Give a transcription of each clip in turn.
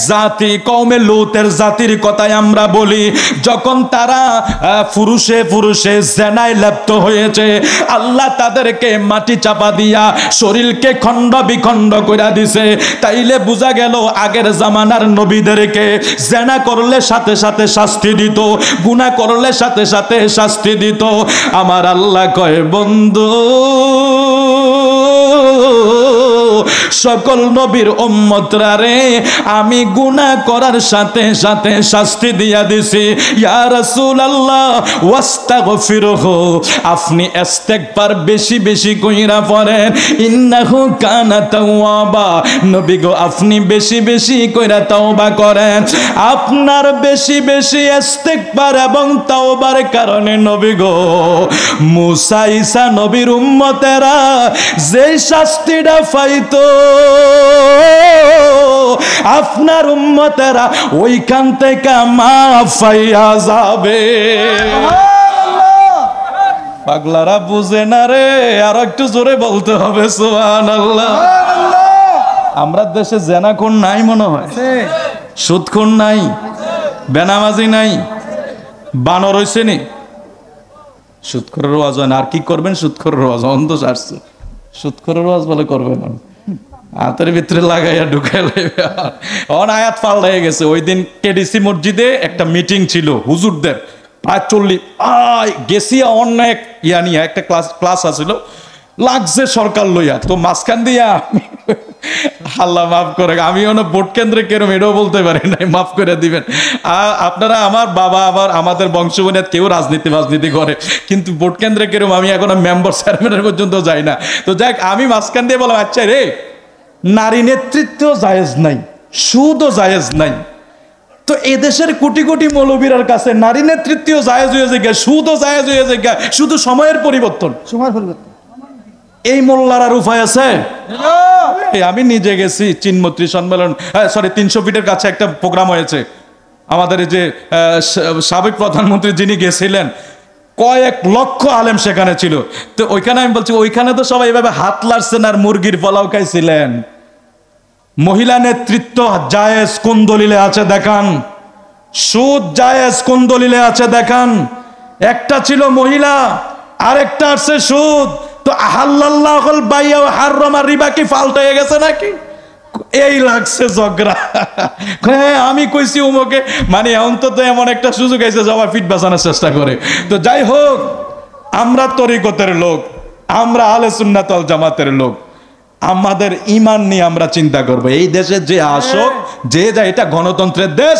জাতি কওমে লূতের জাতির কথাই আমরা বলি, যখন তারা পুরুষে পুরুষে জেনায় লিপ্ত হয়েছে, আল্লাহ তাদেরকে মাটি চাপা দিয়া শরীরকে খণ্ড বিখণ্ড করে দিছে। তাইলে বোঝা গেল আগের জামানার নবীদেরকে জেনা করলে সাথে সাথে শাস্তি দিত, গুনাহ করলে সাথে সাথে শাস্তি দিত। আমার আল্লাহ কয় বন্ধু সকল নবীর উম্মতরা রে আমি গুনাহ করার সাথে সাথে শাস্তি দিয়া দিছি। ইয়া রাসূলুল্লাহ ওয়াস্তাগফিরহু, আপনি ইস্তেগফার বেশি বেশি কইরা পড়েন, ইন্নাহু কানা তাওয়াবা। নবী গো আপনি বেশি বেশি কইরা তওবা করেন, আপনার বেশি বেশি ইস্তেগফার এবং তওবার কারণে নবী গো মুসা ঈসা নবীর উম্মতেরা যে শাস্তিটা পাইতো আপনার উম্মতেরা ওইখান থেকে মাফ পাইয়া যাবে। পাগলারা বুঝে না রে, আর একটু জোরে বলতে হবে সুবহানাল্লাহ। আমরা দেশে জেনাখোর নাই মনে হয়, সুদখোর নাই, বেনামাজি নাই, বানর হইছে নি, সুদখোরের ওয়াজ হয় না। আর কি করবেন? সুদখোরের ওয়াজ অন্ধ আসছে, সুদখোরের ওয়াজ বলে করবেন হাতের ভিতরে লাগাইয়া ঢুকাইলে আয়াত পাল্টাই গেছে। ওই দিন কেডিসি মসজিদে একটা মিটিং ছিল হুজুরদের, প্রায় 40 গেছি অনেক ইয়া নিয়ে একটা ক্লাস আছিল, লাগছে সরকার লইয়া। তো মাঝখান দিয়া আল্লাহ মাফ করে, আমি ভোট কেন্দ্রে কেরম এটাও বলতে পারি নাই, মাফ করে দিবেন আপনারা। আমার বাবা আমাদের বংশবনের কেউ রাজনীতি করে, কিন্তু ভোট কেন্দ্রে কেরম আমি এখন মেম্বার চেয়ারম্যানের পর্যন্ত যাই না। তো যাক আমি মাঝখান দিয়ে বললাম আচ্ছা রে, নারী নেতৃত্ব জায়েজ নাই, সুদও জায়েজ নাই, তো এদেশের কোটি কোটি মৌলবীর কাছে নারী নেতৃত্ব জায়েজ হয়ে যায়, সুদও জায়েজ হয়ে যায়, শুধু সময়ের পরিবর্তন। এই মোল্লার উপায় আছে? আমি নিজে গেছি চিনমৈত্রী সম্মেলন, সরি 300 ফিটের কাছে একটা প্রোগ্রাম হয়েছে, আমাদের যে সাবেক প্রধানমন্ত্রী যিনি গেছিলেন, কয়েক লক্ষ আলেম সেখানে ছিল। তো ওইখানে আমি বলছি ওইখানে তো সবাই এভাবে হাত লাড়ছেন আর মুরগির পোলাও খাইছিলেন। মহিলা নেতৃত্ব জায়েজ কোন দলিলে আছে দেখান, সুদ জায়েজ কোন দলিলে আছে দেখান। একটা ছিল মহিলা, আরেকটা আছে সুদ। তো আহাল্লাল্লাহুল বাইয়া ওয়া হাররামা রিবা কি ফাল্ট হয়ে গেছে নাকি? এই লাগছে ঝগড়া। হ্যাঁ আমি কইছি উমকে, মানে অন্তত এমন একটা সুযোগ আছে সবাই ফিট বাঁচানোর চেষ্টা করে। তো যাই হোক, আমরা তরিকতের লোক, আমরা আহলে সুন্নাত ওয়াল জামাতের লোক, আমাদের ঈমান নিয়ে আমরা চিন্তা করব। এই দেশে যে আসুক যে যায়, এটা গণতন্ত্রের দেশ।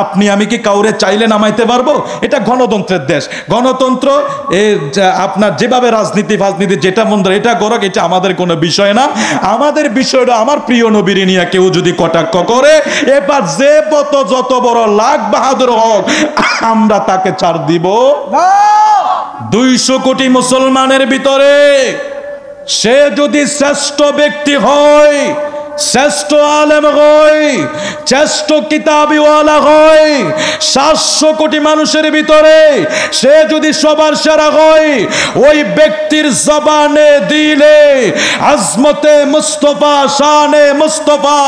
আপনি আমি কি কাউরে চাইলে নামাইতে পারবো? এটা গণতন্ত্রের দেশ। গণতন্ত্র আপনার যেভাবে রাজনীতি যেটা মন্দ এটা করক, এটা আমাদের কোনো বিষয় না। আমাদের বিষয়টা আমার প্রিয় নবীর নিয়ে কেউ যদি কটাক্ষ করে, এবার যে যত বড় লাখ বাহাদুর হোক, আমরা তাকে ছাড় দিব না। 200 কোটি মুসলমানের ভিতরে সে যদি শ্রেষ্ঠ ব্যক্তি হয়, শ্রেষ্ঠ আলেম হয়, শ্রেষ্ঠ কিতাবিওয়ালা হয়, 700 কোটি মানুষের ভিতরে সে যদি সবার সেরা হয়, ওই ব্যক্তির জবানে দিলে আজমতে মুস্তফা, শানে মুস্তফা,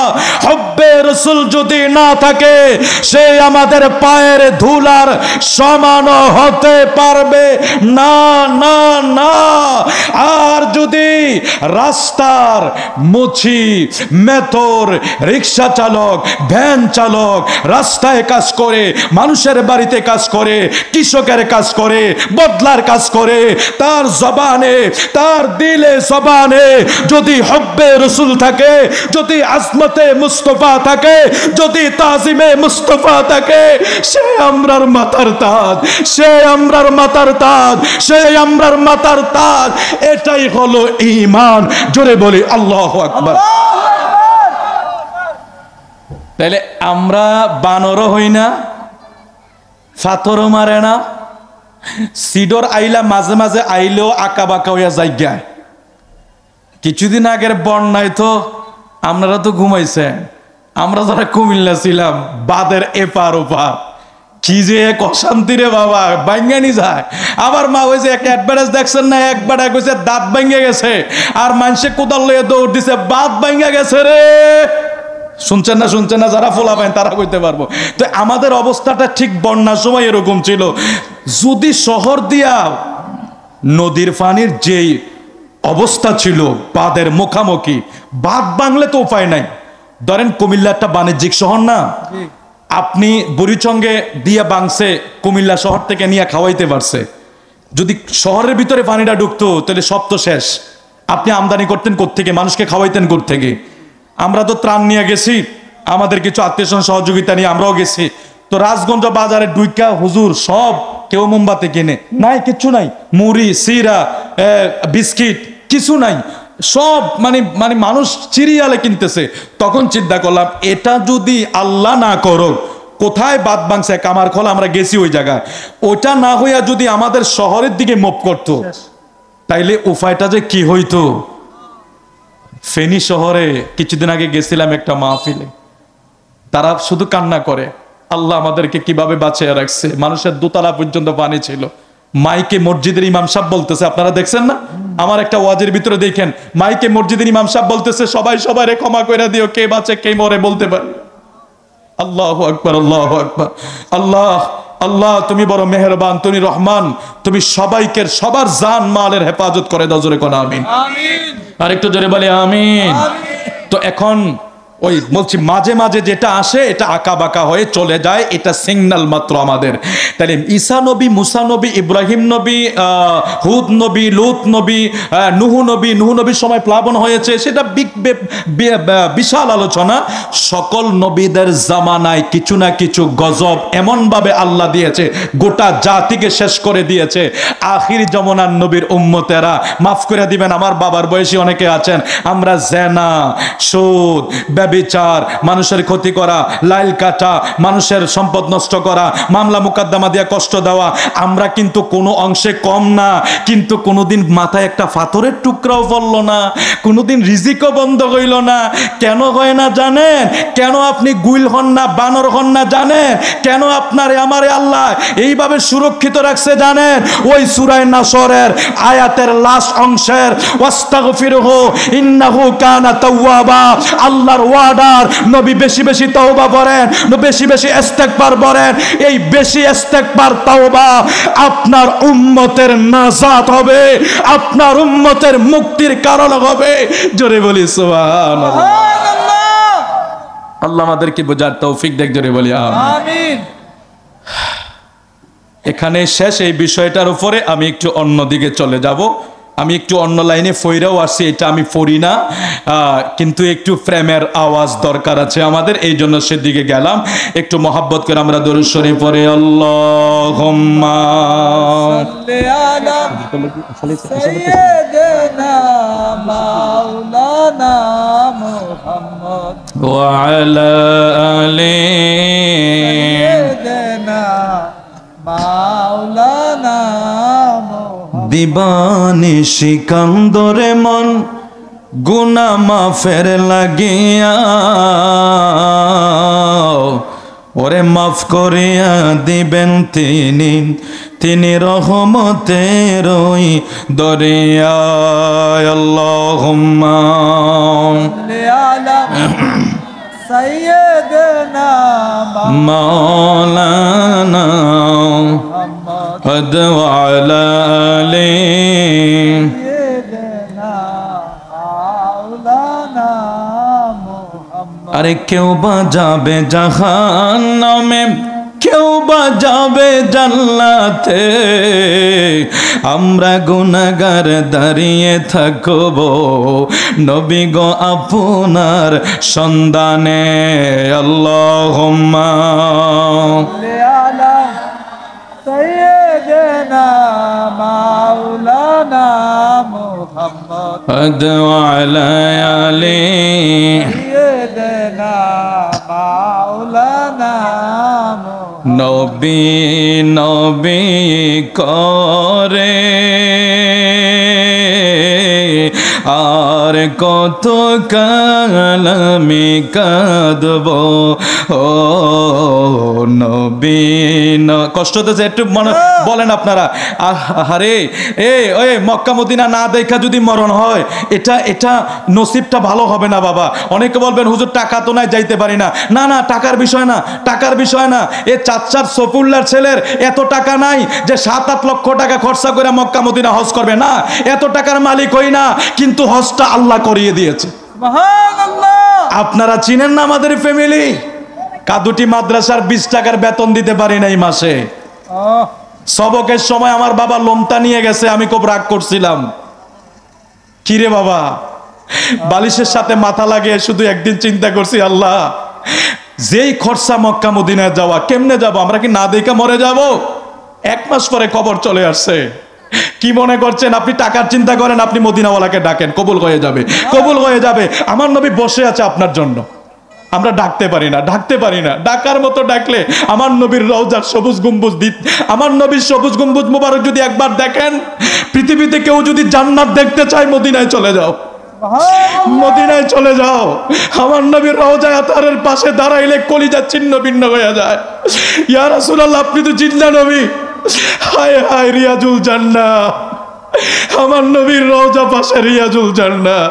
হব্বে রাসূল যদি না থাকে, সে আমাদের পায়ের ধুলার সমান হতে পারবে না, না, না। আর যদি রাস্তার মুছি, মেথর, রিক্সা চালক, ভ্যান চালক রাস্তায় কাজ করে, মানুষের বাড়িতে কাজ করে, কৃষকের কাজ করে, বদলার কাজ করে, তার জবানে, তার দিলে জবানে যদি হব্বে রাসূল থাকে, যদি আজমতে মুস্তফা থাকে, যদি তাজিমে মুস্তফা থাকে, সে আমরার মাথার তাজ, সে আমরার মাথার তাজ, সে আমরার মাথার তাজ। এটাই হলো ঈমান। জোরে বলি আল্লাহু আকবার। তাহলে আমরা বানরও হই না, ফাতরও মারে না, সিডর আইলা মাঝে মাঝে আইলেও আঁকা বাঁকা হইয়া জায়গায়। কিছুদিন আগের বন্যায় তো আপনারা তো ঘুমাইছেন, আমরা যারা কুমিল্লা ছিলাম, বাদের এপার ওপার কি যে এক অশান্তি রে বাবা, ভাঙ্গানি যায়। আবার মা ওই যে একটা অ্যাডভার্টাইজ দেখছেন না, একবার কইছে দাঁত ভাঙ্গে গেছে, আর মানুষে কোদাল লইয়া দৌড় দিছে, বাত ভাঙ্গা গেছে রে। শুনছেন না যারা ফোলা পায় তারা কইতে পারবো। তো আমাদের অবস্থাটা ঠিক বন্যার সময় এরকম ছিল। যদি শহর দিয়া নদীর পানির যেই অবস্থা ছিল বাঁধের মুখামুখি, বাঁধ ভাঙলে তো উপায় নাই। ধরেন কুমিল্লা একটা বাণিজ্যিক শহর না, আপনি বুড়িচঙ্গে দিয়া বাংছে কুমিল্লা শহর থেকে নিয়ে খাওয়াইতে পারছে। যদি শহরের ভিতরে পানিটা ঢুকতো তাহলে সব তো শেষ। আপনি আমদানি করতেন কোত্থেকে, মানুষকে খাওয়াইতেন কোত্থেকে? আমরা তো ত্রাণ নিয়ে গেছি, আমাদের কিছু আত্মীয় সহযোগিতা নিয়ে আমরাও গেছি। তো রাজগঞ্জ বাজারে ডুইকা হুজুর সব, কেউ মোমবাতি কিনে নাই, কিচ্ছু নাই, মুড়ি সিরা বিস্কিট কিছু নাই, সব মানে মানে মানুষ সিরিয়ালে কিনতেছে। তখন চিন্তা করলাম এটা যদি আল্লাহ না করো, কোথায় বাদ বাংছে কামার খোলা, আমরা গেছি ওই জায়গায়, ওটা না হইয়া যদি আমাদের শহরের দিকে মুভ করতো তাইলে উপায়টা যে কি হইতো। ফেনী শহরে কিছুদিন আগে গেছিলাম একটা মাহফিলে, তারা শুধু কান্না করে আল্লাহ আমাদেরকে কিভাবে বাঁচিয়ে রাখছে। মানুষের দোতলা পর্যন্ত পানি ছিল। মাইকে মসজিদের ইমাম সাহেব বলতেছে, আপনারা দেখছেন না আমার একটা ওয়াজের ভিতরে দেখেন, মাইকে মসজিদের ইমাম সাহেব বলতেছে সবাই সবাইরে ক্ষমা করে দিও, কে বাঁচে কে মরে বলতে পারে। আল্লাহু আকবার, আল্লাহু আকবার। আল্লাহ আল্লাহ তুমি বড় মেহেরবান, তুমি রহমান, তুমি সবাইকে সবার জান মালের হেফাজত করে দাও। জোরে কোন আমিন। আর একটু জোরে বলে আমিন। তো এখন ওই বলছি মাঝে মাঝে যেটা আসে এটা আঁকা বাঁকা হয়ে চলে যায়, এটা সিগন্যাল মাত্র আমাদের। তাহলে ঈসা নবী, মুসা নবী, ইব্রাহিম নবী, হুদ নবী, লূত নবী, নুহু নবীর সময় প্লাবন হয়েছে, সেটা বিশাল আলোচনা। সকল নবীদের জামানায় কিছু না কিছু গজব এমন ভাবে আল্লাহ দিয়েছে, গোটা জাতিকে শেষ করে দিয়েছে। আখির জামানার নবীর উম্মতেরা, মাফ করে দিবেন আমার বাবার বয়সী অনেকে আছেন, আমরা জেনা, সুদ, বিচার, মানুষের ক্ষতি করা, লাইল কাটা, মানুষের সম্পদ নষ্ট করা, মামলা মুকদ্দমা দিয়ে কষ্ট দেওয়া, আমরা কিন্তু কোনো অংশে কম না। কিন্তু কোনোদিন মাথায় একটা পাথরের টুকরাও পড়লো না, কোনোদিন রিজিকও বন্ধ হইল না। কেন হয় না জানেন? কেন আপনি গুইল হন না, বানর হন না জানেন? কেন আপনারে আমারে আল্লাহ এইভাবে সুরক্ষিত রাখছে জানেন? ওই সূরা নাসরের আয়াতের লাস্ট অংশের ওয়াস্তাগফিরহু ইন্নাহু কানা তাওয়াবা, আল্লাহর ওয়ার্ডার, নবী বেশি বেশি তওবা করেন, বেশি বেশি ইস্তেগফার করেন। এই বেশি ইস্তেগফার তওবা আপনার উম্মতের নাজাত হবে, আপনার উম্মতের মুক্তির কারণ হবে। জোরে বলি সুবহানাল্লাহ। আল্লাহ আমাদেরকে বোঝার তৌফিক দেখ, জোরে বলি আমিন। এখানে শেষ এই বিষয়টার উপরে আমি একটু অন্য দিকে চলে যাব। আমি একটু অন্য লাইনে ফইরাও আসি, এটা আমি পড়ি না, কিন্তু একটু প্রেমের আওয়াজ দরকার আছে আমাদের, এই জন্য সেদিকে গেলাম। একটু মহাব্বত করে আমরা দরুদ শরীফ পড়ি। আল্লাহুম্মা সাল্লি আলা সাইয়্যিদিনা মাওলানা মুহাম্মদ ওয়া আলা আলি সাইয়্যিদিনা মাওলানা দিবানি সিকান্দরে মন গুনাহ মাফের লাগিয়া, ওরে মাফ করিয়া দিবেন তিনি, তিনি রহমতের ওই দরিয়া। আল্লাহুম্মা সাইয়্যিদিনা মাওলানা মুহাম্মদ ওয়া আলা আলি সাইয়্যিদিনা মাওলানা মুহাম্মদ। আরে কেউ বা যাবে জাহান্নামে, কেউ বা যাবে জান্নাতে, আমরা গুনাহগার দাঁড়িয়ে থাকব নবী গো আপনার সন্ধানে। আল্লাহুম্মা আলা সাইয়্যিদিনা মাওলানা মুহাম্মদ ওয়া আলা আলি সাইয়্যিদিনা মাওলানা। নবী নবী করে আর কত কাল আমি কাঁদব ও নবী। কষ্ট হতেছে একটু মনে বলেন আপনারা। আরে ওই মক্কা মদিনা না দেখা যদি মরণ হয় এটা নসিবটা ভালো হবে না বাবা। অনেকে বলবেন হুজুর টাকা তো নাই যাইতে পারি না। না না, টাকার বিষয় না, টাকার বিষয় না। এ চাচার সফুল্লার ছেলের এত টাকা নাই যে 7-8 লক্ষ টাকা খরচা করে মক্কা মদিনা হজ করবে না। এত টাকার মালিক হই না, কিন্তু হজটা আল্লাহ করিয়ে দিয়েছে। আপনারা চিনেন না আমাদের ফ্যামিলি, কাদুটি মাদ্রাসার 20 টাকার বেতন দিতে পারি না এই মাসে। সবকের সময় আমার বাবা লোমতা নিয়ে গেছে, আমি খুব রাগ করছিলাম। কিরে বাবা, বালিশের সাথে মাথা লাগিয়ে শুধু একদিন চিন্তা করছি, আল্লাহ যেই খরচা মক্কা মদিনায় যাওয়া, কেমনে যাব? আমরা কি না দেখা মরে যাব? 1 মাস পরে কবর চলে আসছে। কি মনে করছেন আপনি? টাকার চিন্তা করেন, আপনি মদিনাওয়ালাকে ডাকেন, কবুল হয়ে যাবে, কবুল হয়ে যাবে। আমার নবী বসে আছে আপনার জন্য, আমরা ডাকতে পারি না, ডাকতে পারি না। ডাকার মতো ডাকলে আমার নবীর রওজার সবুজ গম্বুজ আমার নবীর সবুজ গম্বুজ মোবারক যদি একবার দেখেন, পৃথিবীতে কেউ যদি জান্নাত দেখতে চায় মদিনায় চলে যাও, মদিনায় চলে যাও। আমার নবীর রওজা আতহারের পাশে দাঁড়াইলে কলিজা ছিন্ন ভিন্ন হয়ে যায়। ইয়া রাসূলুল্লাহ, আপনি তো জিন্দা নবী। হায় হায়, রিয়াজুল জান্নাহ, আমার নবীর রওজা পাশে রিয়াজুল জান্নাহ।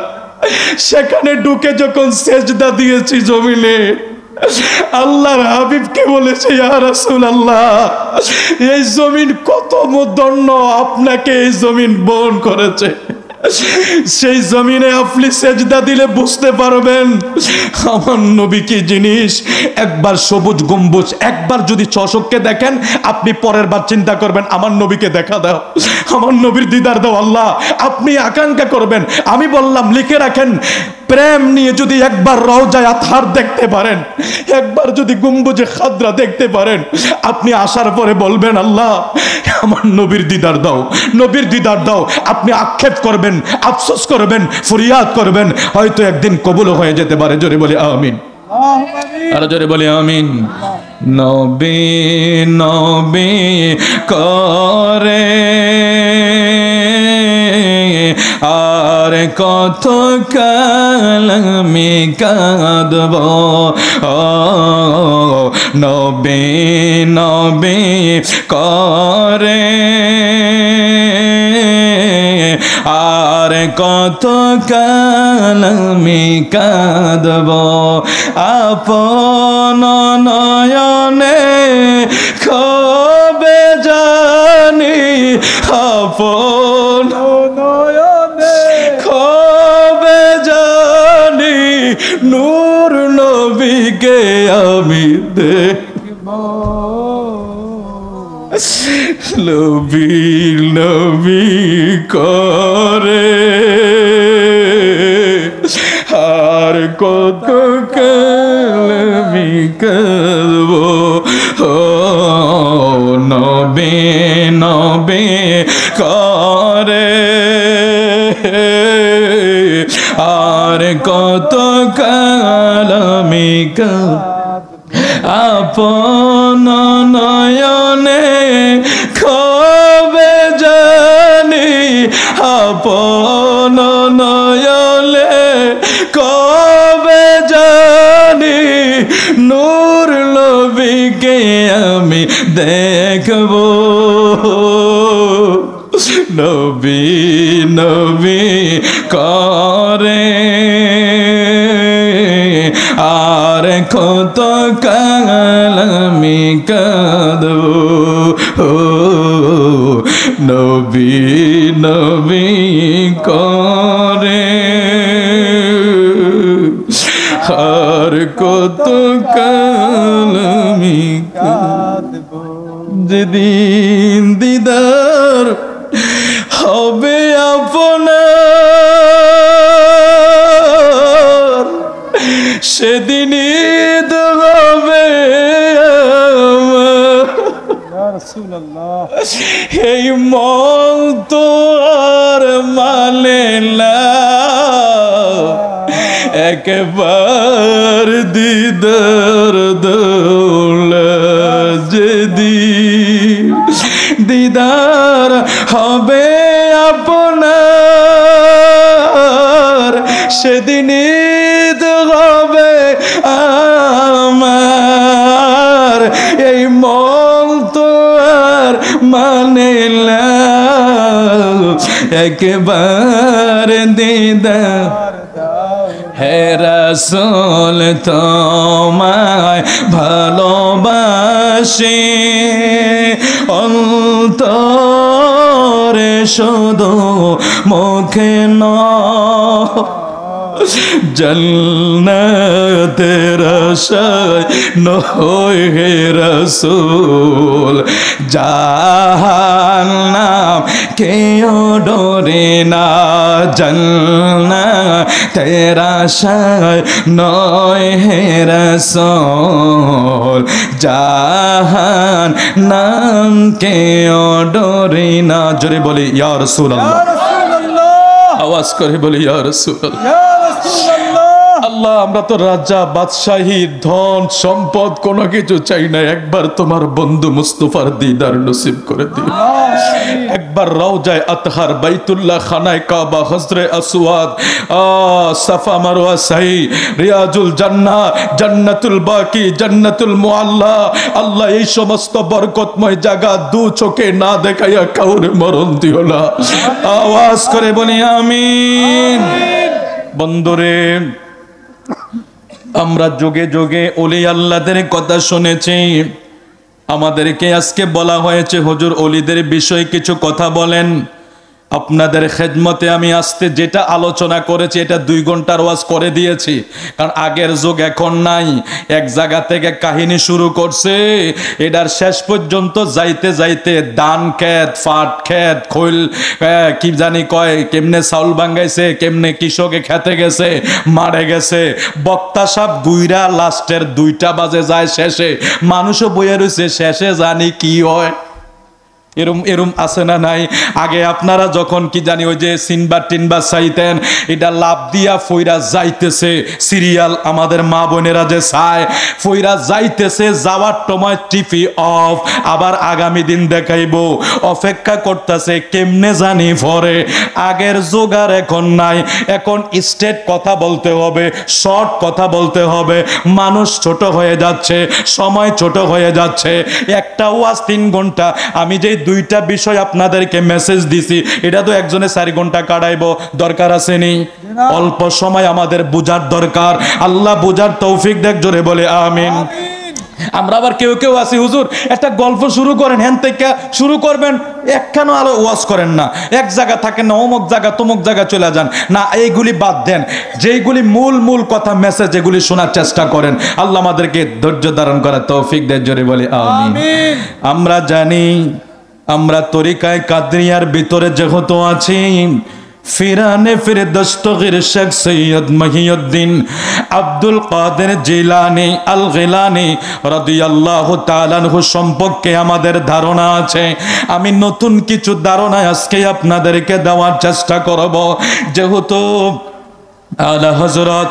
সেখানে ঢুকে যখন সেজদা দিয়েছি জমিনে, আল্লাহর হাবিবকে বলেছে, ইয়া রাসূলুল্লাহ, এই জমিন কত ধন্য, আপনাকে এই জমিন বহন করেছে। সেই জমিনে আপনি সেজদা দিলে বুঝতে পারবেন আমার নবী কি জিনিস। একবার সবুজ গম্বুজ একবার যদি চশককে দেখেন, আপনি পরের বার চিন্তা করবেন আমার নবীকে দেখা দাও, আমার নবীর দিদার দাও। আল্লাহ, আপনি আকাঙ্ক্ষা করবেন। আমি বললাম লিখে রাখেন, প্রেম নিয়ে যদি একবার রওজায়ে আতহার দেখতে পারেন, একবার যদি গম্বুজে খাদরা দেখতে পারেন, আপনি আসার পরে বলবেন আল্লাহ আমার নবীর দিদার দাও, নবীর দিদার দাও। আপনি আক্ষেপ করবেন, আফসোস করবেন, ফরিয়াদ করবেন, হয়তো একদিন কবুল হয়ে যেতে পারে। জোরে বলি আমিন, আর জোরে বলি আমিন। নবী নবী করে আর কত কাল আমি কাঁদব নবী নবী করে আর কত কাল আমি কাঁদব আপন নয়নে কবে জানি আপন নয়নে কবে জানি নূর নবীকে আমি দেখব নবী নবী করে আর কত কাল আমি কাঁদব নবী নবী করে আর কত কাল আমি আপন নয়নে কবে জানি আপন নয়নে কবে জানি নূর নবীকে আমি দেখব নবী নবী করে আর কত কাল আমি কাঁদব নবী নবী করে আর কত কাল আমি কাঁদব যেদিন দিদার হবে আপনার সেদিন ঈদ হবে এই মন তো আর মানে না একবার দিদার দৌলা যেদিন দিদার হবে আপনার সেদিন ঈদ হবে আমার, এই মন তো আর মানে না একবার দিদার হে রাসূল তোমায় ভালোবাসি অন্তরে শুধু মুখে নয় জন্নতের আশায় নয় হে রাসূল জাহান্নাম কেউ ডরে না জন্নতের আশায় নয় হে রাসূল জাহান্নাম কেউ ডরে না। জোরে বলি ইয়া রাসূলুল্লাহ, আওয়াজ করে বলি ইয়া রাসূলুল্লাহ। আল্লাহ আমরা তো রাজা বাদশাহী ধন সম্পদ কোনো কিছু চাই না, একবার তোমার বন্ধু মুস্তাফার দিদার নসিব করে দিও। একবার রওজায়ে আতহার, বাইতুল্লাহ, খানায়ে কাবা, হজরে আসওয়াদ, সাফা মারওয়া সাই, রিয়াজুল জান্নাহ, জান্নাতুল বাকি, জান্নাতুল মুআল্লা, আল্লাহ এই সমস্ত বরকতময় জায়গা দু চোখে না দেখাইয়া কাউরে মরণ দিও না। আওয়াজ করে বলি আমিন। বন্ধুরে আমরা যুগে যুগে ওলি আল্লাহদের কথা শুনেছি, আমাদেরকে আজকে বলা হয়েছে হুজুর ওলিদের বিষয়ে কিছু কথা বলেন। আপনাদের খেদমতে আমি আজকে যেটা আলোচনা করেছি এটা 2 ঘন্টার ওয়াজ করে দিয়েছি, কারণ আগের যুগ এখন নাই। এক জায়গা থেকে কাহিনী শুরু করছে, এটার শেষ পর্যন্ত যাইতে যাইতে ধান ক্ষেত, ফাট ক্ষেত, খৈল কি জানি কয়, কেমনে চাউল ভাঙ্গাইছে, কেমনে কৃষকে খেতে গেছে, মারে গেছে, বক্তা সাহেব গুইরা লাস্টের 2টা বাজে যায় শেষে, মানুষও বইয়া রয়েছে শেষে জানি কি হয়। এরম আছে না নাই? আগে আপনারা যখন কি জানি ওই যে সিনবা টিনবা চাইতেন, এটা লাভ দিয়া ফইরা যাইতেছে সিরিয়াল, আমাদের মা বোনেরা যে চায় ফইরা যাইতেছে, যাওয়ার সময় টিভি অফ, আবার আগামী দিন দেখাইবো, অপেক্ষা করতেছে কেমনে জানি পরে। আগের যুগ আর এখন নাই, এখন স্ট্রেট কথা বলতে হবে, শর্ট কথা বলতে হবে। মানুষ ছোট হয়ে যাচ্ছে, সময় ছোট হয়ে যাচ্ছে। একটা ওয়াজ 3 ঘন্টা, আমি যে 2টা বিষয় আপনাদেরকে মেসেজ দিছি, এটা তো একজনে 4 ঘন্টা কাটাইবো, দরকার আছে নি? অল্প সময় আমাদের বুঝার দরকার। আল্লাহ বুঝার তৌফিক দেখ, জোরে বলে আমিন। আমরা আবার কেউ কেউ আছি হুজুর একটা গল্প শুরু করেন, হ্যান থেকে শুরু করবেন, একখানো আলো ওয়াজ করেন না, এক জায়গা থাকেন না, অমুক জায়গা তমুক জায়গা চলে যান না, এইগুলি বাদ দেন। যেইগুলি মূল কথা মেসেজ, এগুলি শোনার চেষ্টা করেন। আল্লাহ আমাদেরকে ধৈর্য ধারণ করার তৌফিক দেয়, জোরে বলি আমিন। আমরা জানি আমরা তরিকায় কাদরিয়ার ভিতরে যেহেতু আছি, ফিরানে ফিরে দস্তগীর শেখ সৈয়দ মহিউদ্দিন আব্দুল কাদের জিলানী আল গিলানী রাদিয়াল্লাহু তাআলা আনহু সম্পর্কে আমাদের ধারণা আছে। আমি নতুন কিছু ধারণা আজকে আপনাদেরকে দেওয়ার চেষ্টা করব, যেহেতু আলা হযরত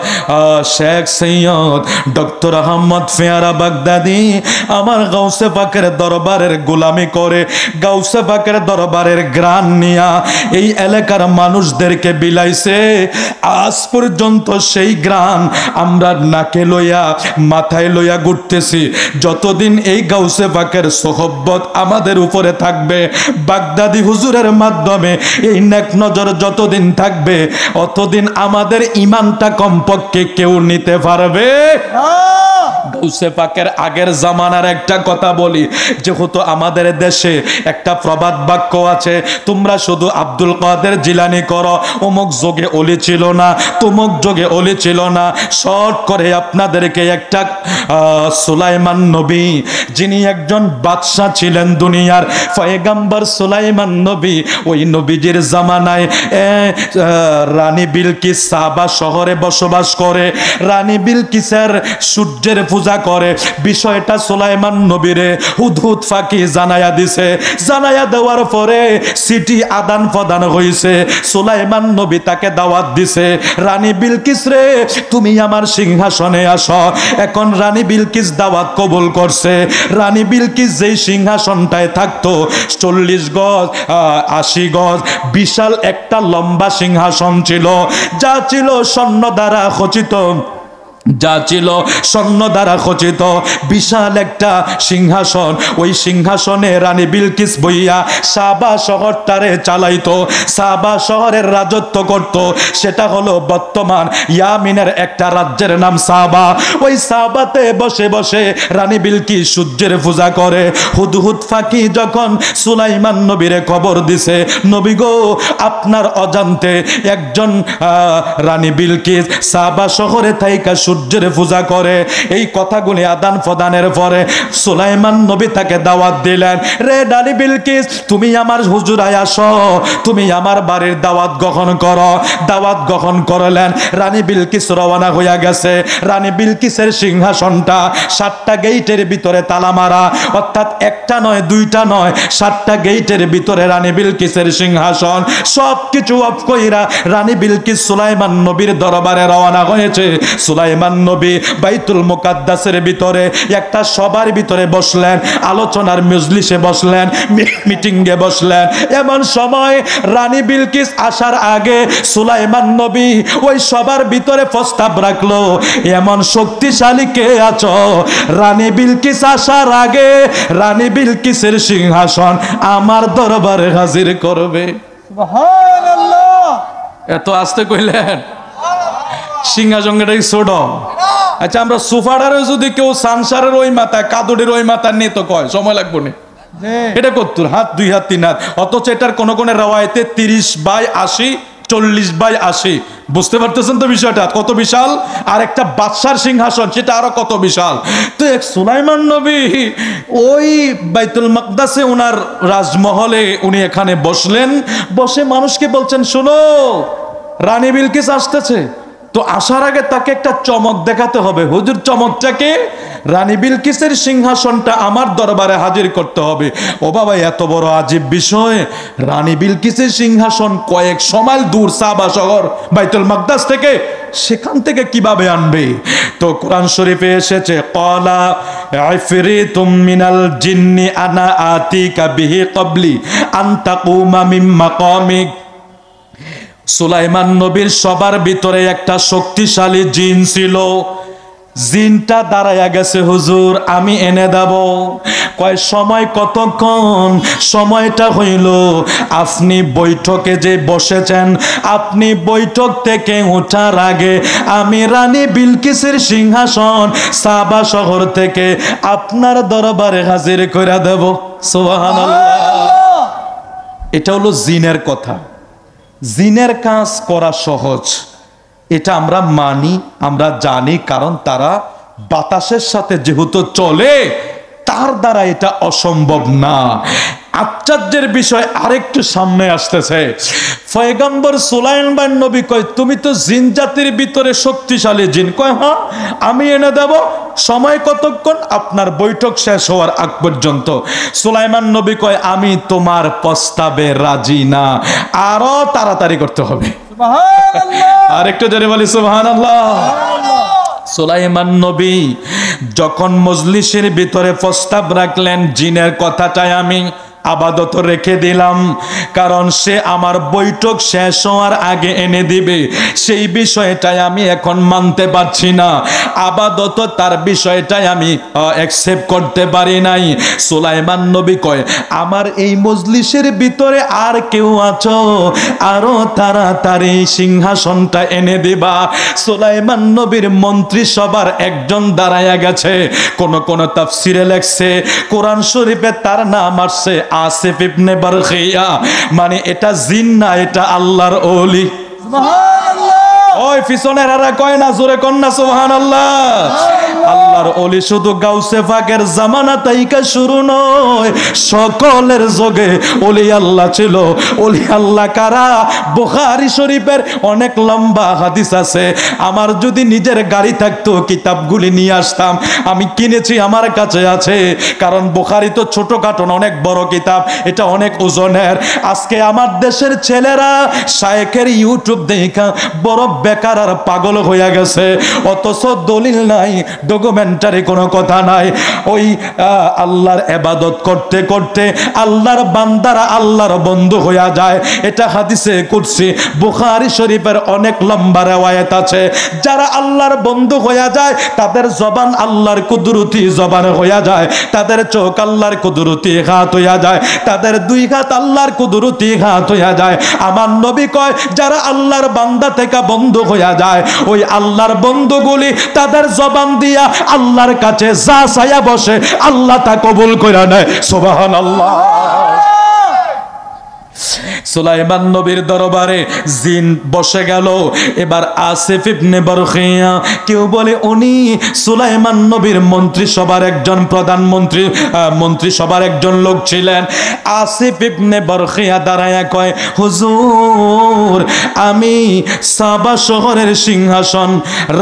শেখ সৈয়দ ডক্টর আহমদ ফেয়ারা বাগদাদি আমার গাউসে পাকের দরবারের গোলামি করে, গাউসে পাকের দরবারের গ্রান নিয়া এই এলাকার মানুষদেরকে বিলাইছে। আজ পর্যন্ত সেই গ্রান আমরা নাকে লইয়া মাথায় লইয়া ঘুরতেছি। যতদিন এই গাউসে পাকের সোহব্বত আমাদের উপরে থাকবে, বাগদাদি হুজুরের মাধ্যমে এই নেক নজর যতদিন থাকবে, অতদিন আমাদের ইমানটা কমপক্ষে কেউ নিতে পারবে না। গাউসে পাকের আগের জামানার একটা কথা বলি, যেহেতু আমাদের দেশে একটা প্রবাদ বাক্য আছে, তোমরা শুধু আব্দুল কাদের জিলানী করো, অমুক যোগে ওলি ছিল না, তমুক যোগে ওলি ছিল না। শর্ট করে আপনাদেরকে একটা সুলাইমান নবী, যিনি একজন বাদশা ছিলেন দুনিয়ার, পয়গম্বর সুলাইমান নবী, ওই নবীজির জামানায় রানী বিলকিস সাবা শহরে বসবাস করে। রানী বিলকিসের সূর্যের পূজা করে। বিষয়টা সুলাইমান নবীরে হুদহুদ ফাঁকি জানায়া দিছে। জানায়া দেওয়ার পরে সিটি আদান প্রদান হইছে। সুলাইমান নবী তাকে দাওয়াত দিছে, রানী বিলকিস রে তুমি আমার সিংহাসনে আসো। এখন রানী বিলকিস দাওয়াত কবুল করছে। রানী বিলকিস যেই সিংহাসনটায় থাকতো 40 গজ 80 গজ বিশাল একটা লম্বা সিংহাসন ছিল, যা ছিল ছিল স্বর্ণ দ্বারা খচিত, যা ছিল স্বর্ণ দ্বারা খচিত বিশাল একটা সিংহাসন। ওই সিংহাসনে রানী বিলকিস বইয়া সাবা শহরটারে চালাইতো, সাবা শহরের রাজত্ব করত। সেটা হলো বর্তমান ইয়ামিনের একটা রাজ্যের নাম সাবা। ওই সাবাতে বসে বসে রানী বিলকিস সূর্যের পূজা করে। হুদহুদ ফাঁকি যখন সুলাইমান নবীরে খবর দিছে, নবী গো আপনার অজান্তে একজন রানী বিলকিস সাবা শহরে থাইকা সূর্যের পূজা করে। এই কথাগুলি আদান প্রদানের পরে সুলাইমান নবী তাকে দাওয়াত দিলেন, রে রানী বিলকিস তুমি আমার হুজুরায় আসো, তুমি আমার বাড়ির দাওয়াত গ্রহণ করো। দাওয়াত গ্রহণ করলেন। রানী বিলকিস রওনা হইয়া গেছে। রানী বিলকিসের সিংহাসনটা 7টা গেইটের ভিতরে তালা মারা, অর্থাৎ একটা নয় দুইটা নয় 7টা গেইটের ভিতরে রানী বিলকিসের সিংহাসন। সব কিছু অফ কইরা রানী বিলকিস সুলাইমান নবীর দরবারে রওনা হয়েছে। সুলাইমান নবী বাইতুল মুকাদ্দাসের ভিতরে একটা সবার ভিতরে বসলেন, আলোচনার মজলিসে বসলেন, মিটিংয়ে বসলেন। এমন সময় রানী বিলকিস আসার আগে সুলাইমান নবী ওই সবার ভিতরে প্রস্তাব রাখলো, এমন শক্তিশালী কে আছো রানী বিলকিস আসার আগে রানী বিলকিসের সিংহাসন আমার দরবারে হাজির করবে। সুবহানাল্লাহ। এত আস্তে কইলেন, সিংহাসনটাই ছোট। আচ্ছা আমরা সোফাটারে যদি কেউ সানসারের ওই মাথায় কাদুরের ওই মাথায় নিয়ে তো কয় সময় লাগবো না, এটা কত্তুর হাত 2 হাত 3 হাত। অথচ এটার কোন কোন রাওয়ায়াতে 30/80 40/80। বুঝতে পারতেছেন তো বিষয়টা কত বিশাল? আর একটা বাদশার সিংহাসন সেটা আরো কত বিশাল। তো এক সুলাইমান নবী ওই বাইতুল মাকদাসে ওনার রাজমহলে উনি এখানে বসলেন, বসে মানুষকে বলছেন শোনো রানী বিলকিস আসতেছে। তো আসার আগে তাকে একটা চমক দেখাতে হবে। হুজুর চমকটাকে রানী বিলকিসের সিংহাসনটা আমার দরবারে হাজির করতে হবে। ও বাবা এত বড় আজীব বিষয়, রানী বিলকিসের সিংহাসন কয়েক মাইল দূর সাবা শহর বাইতুল মাকদাস থেকে, সেখান থেকে কিভাবে আনবে? তো কোরআন শরীফে এসেছে ক্বালা ইফরিতুম মিনাল জিন্নি আনা আতিকা বিহি ক্বাবলি আন তাকুমা মিন মাকামিক। সুলাইমান নবীর সবার ভিতরে একটা শক্তিশালী জিন ছিল। জিনটা দাঁড়াইয়া গেছে হুজুর আমি এনে দেব। কয় সময় কতক্ষণ? সময়টা হইল আপনি বৈঠকে যে বসেছেন, আপনি বৈঠক থেকে ওঠার আগে আমি রানী বিলকিসের সিংহাসন সাবা শহর থেকে আপনার দরবারে হাজির করে দেব। সুবহানাল্লাহ। এটা হলো জিনের কথা। জিনের কাজ করা সহজ, এটা আমরা মানি, আমরা জানি, কারণ তারা বাতাসের সাথে যেহেতু চলে তার দ্বারা এটা অসম্ভব না। আশ্চর্যের বিষয় আরেকটু সামনে আসতেছে। পয়গম্বর সুলাইমান নবী কয় তুমি তো জিন জাতির ভিতরে শক্তিশালী জিন। কয় হ্যাঁ আমি এনে দেব। সময় কতক্ষণ? আপনার বৈঠক শেষ হওয়ার আগ পর্যন্ত। সুলাইমান নবী কয় আমি তোমার প্রস্তাবে রাজি না, আরো তাড়াতাড়ি করতে হবে। সুবহানাল্লাহ। আর একটু জোরে বলি সুবহানাল্লাহ। সুলাইমান নবী যখন মজলিসের ভিতরে প্রস্তাব রাখলেন, জিনের কথাটাই আমি আপাতত রেখে দিলাম, কারণ সে আমার বৈঠক শেষ হওয়ার আগে এনে দিবে, সেই বিষয়টাই আমি এখন মানতে পারছি না। আপাতত তার বিষয়টাই আমি অ্যাকসেপ্ট করতে পারি নাই। সুলাইমান নবী কয় আমার এই মজলিসের ভিতরে আর কেউ আছো, আরো তাড়াতাড়ি সিংহাসনটা এনে দিবা। সুলাইমান নবীর মন্ত্রী সবার একজন দাঁড়ায়া গেছে। কোন কোন তাফসিরে লেখছে কোরআন শরীফে তার নাম আসছে আসিফ ইবনে বারখিয়া, মানে এটা জিন না, এটা আল্লাহর ওলি। সুবহানাল্লাহ। ওই পিছনের হারা কয় না, জোরে কন না সুবহানাল্লাহ। আল্লাহর ওলি শুধু গাউসে পাকের জামানা তাইকা শুরু নয়, সকলের যোগে ওলি আল্লাহ ছিল। ওলি আল্লাহ কারা? বুখারী শরীফের অনেক লম্বা হাদিস আছে। আমার যদি নিজের গাড়ি থাকতো কিতাবগুলি নিয়ে আসতাম, আমি কিনেছি, আমার কাছে আছে। কারণ বুখারী তো ছোটখাটো না, অনেক বড় কিতাব, এটা অনেক ওজনের। আজকে আমার দেশের ছেলেরা শায়েখের ইউটিউব দেখা বড় বেকার আর পাগল হয়ে গেছে, অথচ দলিল নাই, ডকুমেন্টারি কোনো কথা নাই। ওই আল্লাহর ইবাদত করতে করতে আল্লাহর বান্দারা আল্লাহর বন্ধু হইয়া যায়। এটা হাদিসে কুদসি, বুখারী শরীফের অনেক লম্বা riwayat আছে। যারা আল্লাহর বন্ধু হইয়া যায় তাদের জবান আল্লাহর কুদরতি জবান হইয়া যায়, তাদের চোখ আল্লাহর কুদরতি হাত হইয়া যায়, তাদের দুই হাত আল্লাহর কুদরতি হাত হইয়া যায়। আমার নবী কয় যারা আল্লাহর বান্দা থেকে বন্ধু হইয়া যায়, ওই আল্লাহর বন্ধুগুলি তাদের জবান দিয়া আল্লাহর কাছে যা চাইয়া বসে আল্লাহ তা কবুল কইরা নেয়। সুবহানাল্লাহ। সুলাইমান নবীর দরবারে জিন বসে গেল। এবার আসিফ ইবনে বরখিয়া, কেউ বলে উনি সুলাইমান নবীর মন্ত্রিসভার একজন প্রধানমন্ত্রী, মন্ত্রিসভার একজন লোক ছিলেন। আসিফ ইবনে বরখিয়া দাঁড়ায়া কয়, হুজুর আমি সাবা শহরের সিংহাসন,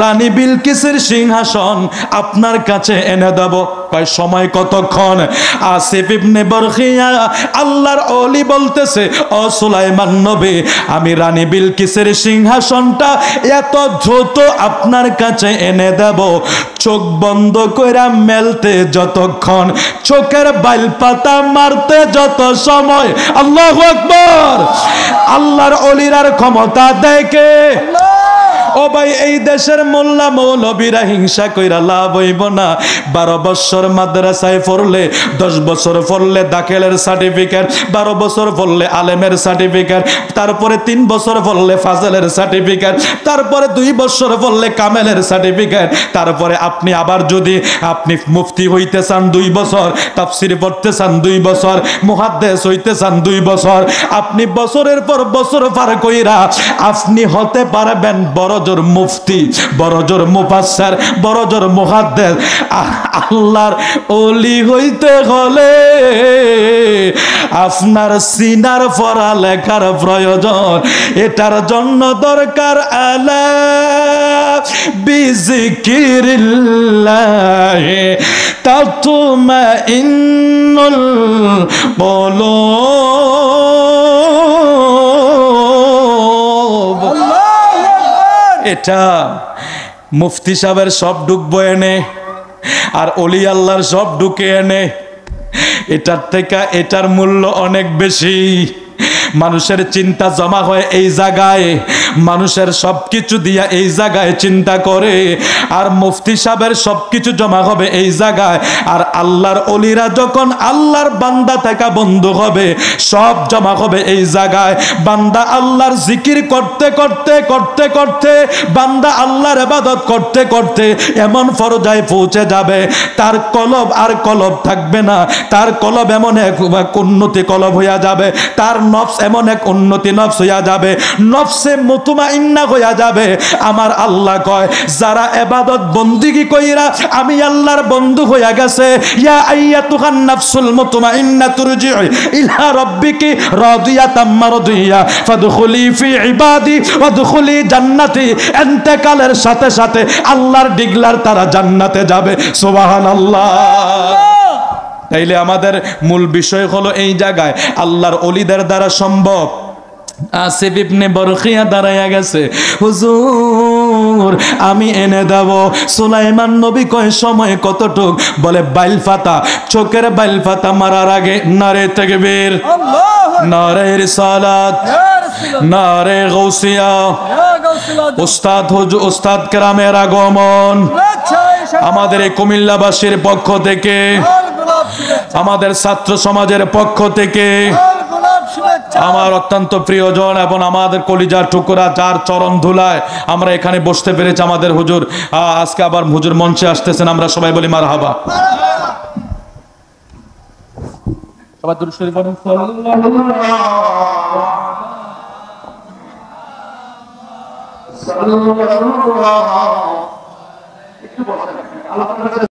রানী বিলকিসের সিংহাসন আপনার কাছে এনে দেব। কয় সময় কতক্ষণ? আসিফ ইবনে বরখিয়া আল্লাহর ওলি বলতেছে, ও সুলাইমান নবী, আমি রানী বিলকিসের সিংহাসনটা এত দ্রুত আপনার কাছে এনে দেব, চোখ বন্ধ কইরা মেলতে যতক্ষণ, চোখের বাইল পাতা মারতে যত সময়। আল্লাহু আকবার। আল্লাহর ওলিরার ক্ষমতা দেখে ও ভাই, এই দেশের মোল্লা মৌলবীরা হিংসা কইরা লাভ হইব না। 12 বছর মাদ্রাসায় পড়লে, 10 বছর পড়লে দাখিলের সার্টিফিকেট, 12 বছর পড়লে আলেমের সার্টিফিকেট, তারপরে 3 বছর পড়লে ফাজলের সার্টিফিকেট, তারপরে 2 বছর পড়লে কামেলের সার্টিফিকেট, তারপরে আপনি আবার যদি আপনি মুফতি হইতে চান 2 বছর, তাফসীর পড়তে চান 2 বছর, মুহাদ্দিস হইতে চান 2 বছর, আপনি বছরের পর বছর পার কইরা আপনি হতে পারবেন বড় জোর মুফতি, বড় জোর মুফাসসির, বড় জোর মুহাদ্দিস। আল্লাহর ওলি হইতে হলে আপনার সিনার পড়া লেখার প্রয়োজন। এটার জন্য দরকার আলা বিজিকিরিল্লাহ তাতমাইন্নুল কুলুব। এটা মুফতি সাহেবের সব ঢুকবো এনে, আর ওলি আল্লাহর সব ঢুকে এনে। এটার থেকে এটার মূল্য অনেক বেশি। মানুষের চিন্তা জমা হয় এই জায়গায়, মানুষের সবকিছু দিয়া এই জায়গায় চিন্তা করে, আর মুফতি সাহেবের সবকিছু জমা হবে এই জায়গায়। আর আল্লাহর ওলিরা যখন আল্লাহর বান্দা থেকে বন্ধু হবে, সব জমা হবে এই জায়গায়। বান্দা আল্লাহর জিকির করতে করতে করতে করতে, বান্দা আল্লাহর ইবাদত করতে করতে এমন পর্যায়ে পৌঁছে যাবে তার কলব আর কলব থাকবে না। তার কলব এমন এক উন্নতি কলব হইয়া যাবে, তার নফস এমন এক উন্নতি নফস হইয়া যাবে, নফসে মুতমাইন্না হইয়া যাবে। আমার আল্লাহ কয় যারা ইবাদত বন্দেগী কইরা আমি আল্লাহর বন্ধু হইয়া গেছে, ইয়া আইয়াতুহান নাফসুল মুতমাইন্না তুরজিউ ইলা রাব্বিকি রাদিয়াতাম মারদিয়া ফাদখুলি ফি ইবাদি ওয়াদখুলি জান্নাতি। ইন্তেকালের সাথে সাথে আল্লাহর ডিগলার তারা জান্নাতে যাবে। সুবহানাল্লাহ। তাইলে আমাদের মূল বিষয় হলো এই জায়গায় আল্লাহর ওলিদের দ্বারা সম্ভব। আসিফ ইবনে বরখিয়া দাঁড়াইয়া গেছে, হুজুর আমি এনে দেব। সুলাইমান নবী কয় সময় কতটুক? বলে বাইল ফাতা, চোখের বাইল ফাতা মারার আগে নারে তাকবীর, নারে রিসালাত, নারে গাউসিয়া। উস্তাদ হুজুর, উস্তাদ কেরামের আগমন আমাদের এই কুমিল্লাবাসীর পক্ষ থেকে, আমাদের ছাত্র সমাজের পক্ষ থেকে, আমার অত্যন্ত প্রিয়জন এবং আমাদের কলিজার টুকরা, যার চরণ ধুলায় আমরা এখানে বসতে পেরেছি আমাদের হুজুর। আজকে আবার হুজুর মঞ্চে আসতেছেন, আমরা সবাই বলি মারহাবা। সবাই দুরূদ শরীফ পড়ুন। সাল্লাল্লাহু আলাইহি ওয়া সাল্লাম।